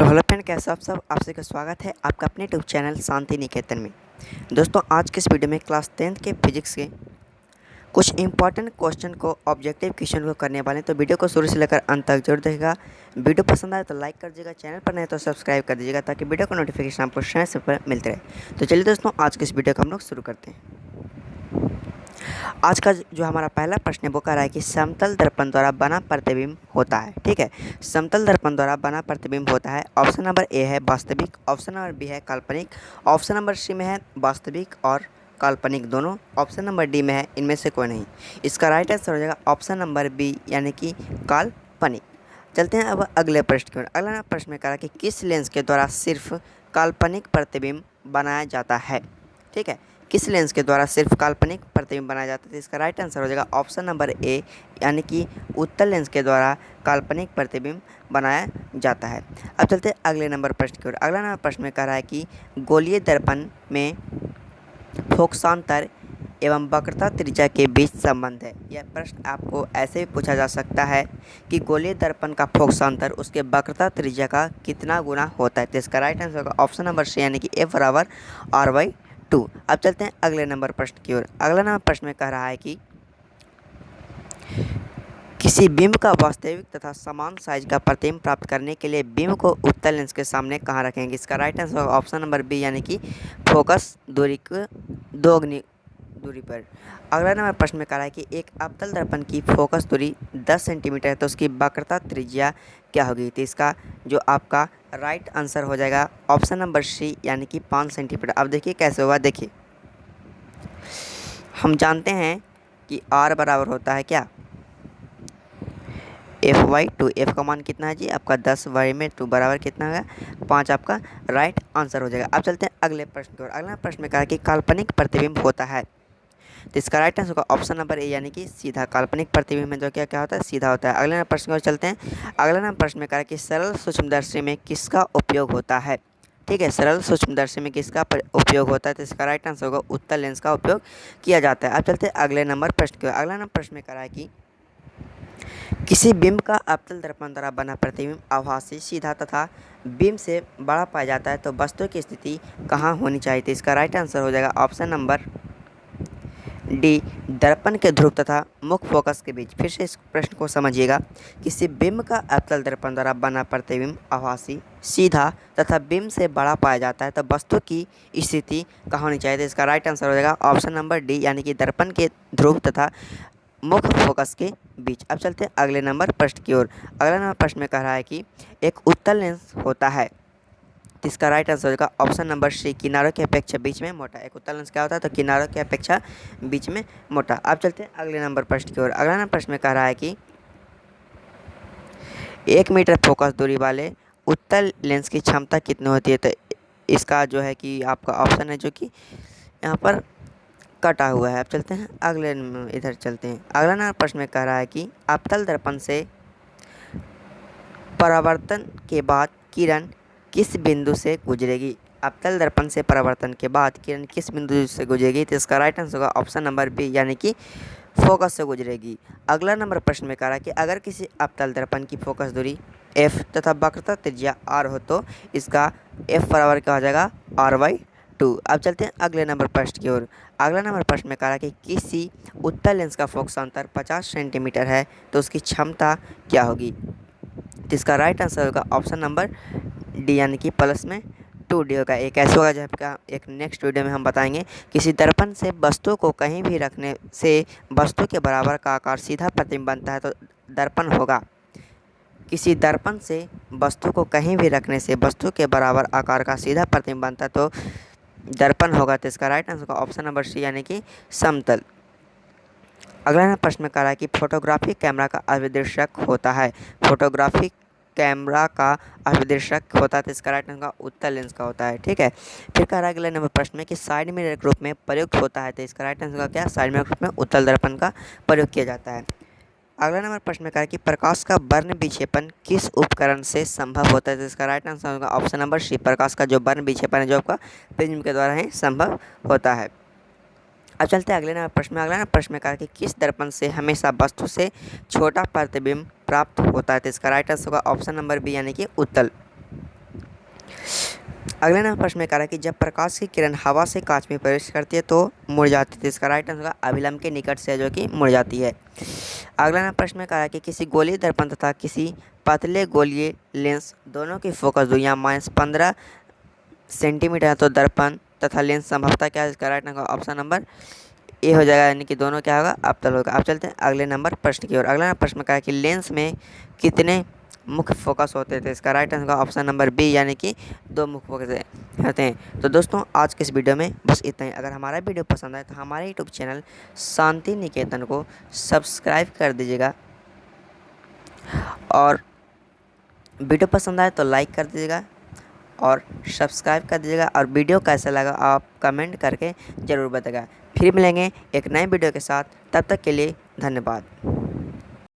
Hello friend, कैसे आप सब। आप सभी का स्वागत है आपका अपने यूट्यूब चैनल शांति निकेतन में। दोस्तों, आज के इस वीडियो में क्लास 10th के फिजिक्स के कुछ इंपॉर्टेंट क्वेश्चन को, ऑब्जेक्टिव क्वेश्चन को करने वाले हैं। तो वीडियो को शुरू से लेकर अंत तक जरूर देखिएगा। वीडियो पसंद आए तो लाइक कर दीजिएगा, चैनल पर नहीं तो सब्सक्राइब कर दीजिएगा ताकि वीडियो का नोटिफिकेशन आपको समय से पहले मिलते रहे। तो चलिए दोस्तों, आज के इस वीडियो को हम लोग शुरू करते हैं। आज का जो हमारा पहला प्रश्न है वो कह रहा है कि समतल दर्पण द्वारा बना प्रतिबिंब होता है। ठीक है, समतल दर्पण द्वारा बना प्रतिबिंब होता है। ऑप्शन नंबर ए है वास्तविक, ऑप्शन नंबर बी है काल्पनिक, ऑप्शन नंबर सी में है वास्तविक और काल्पनिक दोनों, ऑप्शन नंबर डी में है इनमें से कोई नहीं। इसका राइट आंसर हो जाएगा ऑप्शन नंबर बी यानी कि काल्पनिक। चलते हैं अब अगले प्रश्न की ओर। अगला प्रश्न में कह रहा है कि किस लेंस के द्वारा सिर्फ काल्पनिक प्रतिबिंब बनाया जाता है। ठीक है, किस लेंस के द्वारा सिर्फ काल्पनिक प्रतिबिंब बनाया जाता है। तो इसका राइट आंसर हो जाएगा ऑप्शन नंबर ए यानी कि उत्तल लेंस के द्वारा काल्पनिक प्रतिबिंब बनाया जाता है। अब चलते हैं अगले नंबर प्रश्न की ओर। अगला नंबर प्रश्न में कह रहा है कि गोलीय दर्पण में फोकसांतर एवं वक्रता त्रिज्या के बीच संबंध है। यह प्रश्न आपको ऐसे भी पूछा जा सकता है कि गोलीय दर्पण का फोकसांतर उसके वक्रता त्रिज्या का कितना गुना होता है। तो इसका राइट आंसर होगा ऑप्शन नंबर सी यानी कि F बराबर R/2। अब चलते हैं अगले नंबर प्रश्न की ओर। अगला नंबर प्रश्न में कह रहा है कि किसी बिंब का वास्तविक तथा समान साइज का प्रतिबिंब प्राप्त करने के लिए बिंब को उत्तल लेंस के सामने कहाँ रखेंगे। इसका राइट आंसर होगा ऑप्शन नंबर बी यानी कि फोकस दूरी को दोगुनी दूरी पर। अगला नंबर प्रश्न में कह रहा है कि एक अवतल दर्पण की फोकस दूरी 10 सेंटीमीटर है तो उसकी वक्रता त्रिज्या क्या होगी। तो इसका जो आपका राइट आंसर हो जाएगा ऑप्शन नंबर सी यानी कि 5 सेंटीमीटर। अब देखिए कैसे होगा। देखिए, हम जानते हैं कि R बराबर होता है क्या, F/2। F का मान कितना है जी आपका 10/2 बराबर कितना होगा 5। आपका राइट आंसर हो जाएगा। अब चलते हैं अगले प्रश्न की ओर। अगला प्रश्न में कहा कि काल्पनिक प्रतिबिंब होता है। तो इसका राइट आंसर होगा ऑप्शन नंबर ए यानी कि सीधा। काल्पनिक प्रतिबिंब में जो क्या क्या होता है, सीधा होता है। अगले नंबर प्रश्न की ओर चलते हैं। अगला नंबर प्रश्न में कहा कि सरल सूक्ष्मदर्शी में किसका उपयोग होता है। ठीक है, सरल सूक्ष्मदर्शी में किसका उपयोग होता है। तो इसका राइट आंसर होगा उत्तल लेंस का उपयोग किया जाता है। अब चलते हैं अगले नंबर प्रश्न की ओर। अगला नंबर प्रश्न में कह रहा है कि किसी बिंब का अवतल दर्पण द्वारा बना प्रतिबिंब आभासी, सीधा तथा बिंब से बड़ा पाया जाता है तो वस्तु की स्थिति कहाँ होनी चाहिए। तो इसका राइट आंसर हो जाएगा ऑप्शन नंबर डी, दर्पण के ध्रुव तथा मुख्य फोकस के बीच। फिर से इस प्रश्न को समझिएगा। किसी बिंब का अवतल दर्पण द्वारा बना प्रतिबिंब आभासी, सीधा तथा बिंब से बड़ा पाया जाता है तो वस्तु की स्थिति कहाँ होनी चाहिए। तो इसका राइट आंसर हो जाएगा ऑप्शन नंबर डी यानी कि दर्पण के ध्रुव तथा मुख्य फोकस के बीच। अब चलते हैं अगले नंबर प्रश्न की ओर। अगला नंबर प्रश्न में कह रहा है कि एक उत्तल लेंस होता है। तो इसका राइट आंसर होगा ऑप्शन नंबर सी, किनारों की अपेक्षा बीच में मोटा। एक उत्तल लेंस क्या होता है, तो किनारों की अपेक्षा बीच में मोटा। अब चलते हैं अगले नंबर प्रश्न की ओर। अगला नंबर प्रश्न में कह रहा है कि 1 मीटर फोकस दूरी वाले उत्तल लेंस की क्षमता कितनी होती है। तो इसका जो है कि आपका ऑप्शन है जो कि यहाँ पर कटा हुआ है। अब चलते हैं अगले इधर चलते हैं। अगला नंबर प्रश्न में कह रहा है कि अवतल दर्पण से परावर्तन के बाद किरण किस बिंदु से गुजरेगी। अवतल दर्पण से परावर्तन के बाद किरण किस बिंदु से गुजरेगी। तो इसका राइट आंसर होगा ऑप्शन नंबर बी यानी कि फोकस से गुजरेगी। अगला नंबर प्रश्न में कह रहा है कि अगर किसी अवतल दर्पण की फोकस दूरी F तथा वक्रता त्रिज्या R हो तो इसका F बराबर क्या हो जाएगा R/2। अब चलते हैं अगले नंबर प्रश्न की ओर। अगला नंबर प्रश्न में कह रहा है कि किसी उत्तल लेंस का फोकसांतर 50 सेंटीमीटर है तो उसकी क्षमता क्या होगी। तो इसका राइट आंसर होगा ऑप्शन नंबर डी यानी कि +2D होगा। एक ऐसा होगा जब का एक नेक्स्ट वीडियो में हम बताएंगे। किसी दर्पण से वस्तु को कहीं भी रखने से वस्तु के बराबर का आकार सीधा प्रतिबिंब बनता है तो दर्पण होगा। किसी दर्पण से वस्तु को कहीं भी रखने से वस्तु के बराबर आकार का सीधा प्रतिबिंब बनता है तो दर्पण होगा। तो इसका राइट आंसर होगा ऑप्शन नंबर सी यानी कि समतल। अगला प्रश्न में कह रहा है कि फोटोग्राफिक कैमरा का अभिदर्शक होता है। फोटोग्राफिक कैमरा का अभिदर्शक होता है तो इसका राइट आंसर उत्तल लेंस का होता है। ठीक है, फिर कह रहा है अगले नंबर प्रश्न में कि साइड मिरर के रूप में प्रयुक्त होता है। तो इसका राइट आंसर क्या, साइड मिरर के रूप में उत्तल दर्पण का प्रयोग किया जाता है। अगला नंबर प्रश्न में कहा कि प्रकाश का वर्ण विक्षेपण किस उपकरण से संभव होता है। तो इसका राइट आंसर होगा ऑप्शन नंबर सी, प्रकाश का जो वर्ण विक्षेपण है जो आपका प्रिज्म के द्वारा ही संभव होता है। अब चलते हैं अगले नंबर प्रश्न में। अगला नंबर प्रश्न में कहा कि किस दर्पण से हमेशा वस्तु से छोटा प्रतिबिंब प्राप्त होता है। तो इसका राइट आंसर होगा ऑप्शन नंबर बी यानी कि उत्तल। अगले नंबर प्रश्न में कह रहा है कि जब प्रकाश की किरण हवा से कांच में प्रवेश करती है तो मुड़ जाती है। तो इसका राइट आंसर होगा अभिलंब के निकट से जो कि मुड़ जाती है। अगला नंबर प्रश्न में कह रहा है कि किसी गोलीय दर्पण तथा किसी पतले गोलीय लेंस दोनों की फोकस दूरियां -15 सेंटीमीटर है तो दर्पण तथा लेंस संभवतः क्या है। इसका right answer option number A हो जाएगा, यानी कि दोनों क्या होगा, अवतल होगा। अब चलते हैं अगले नंबर प्रश्न की ओर। अगला नंबर प्रश्न में कहा है कि लेंस में कितने मुख्य फोकस होते थे। इसका right answer option number B, यानी कि 2 मुख्य फोकस होते हैं। तो दोस्तों आज के इस वीडियो में बस इतना ही। अगर हमारा वीडियो पसंद आए तो हमारे यूट्यूब चैनल शांति निकेतन को सब्सक्राइब कर दीजिएगा, और वीडियो पसंद आए तो लाइक कर दीजिएगा और सब्सक्राइब कर दीजिएगा, और वीडियो कैसा लगा आप कमेंट करके ज़रूर बताइएगा। फिर मिलेंगे एक नए वीडियो के साथ, तब तक के लिए धन्यवाद।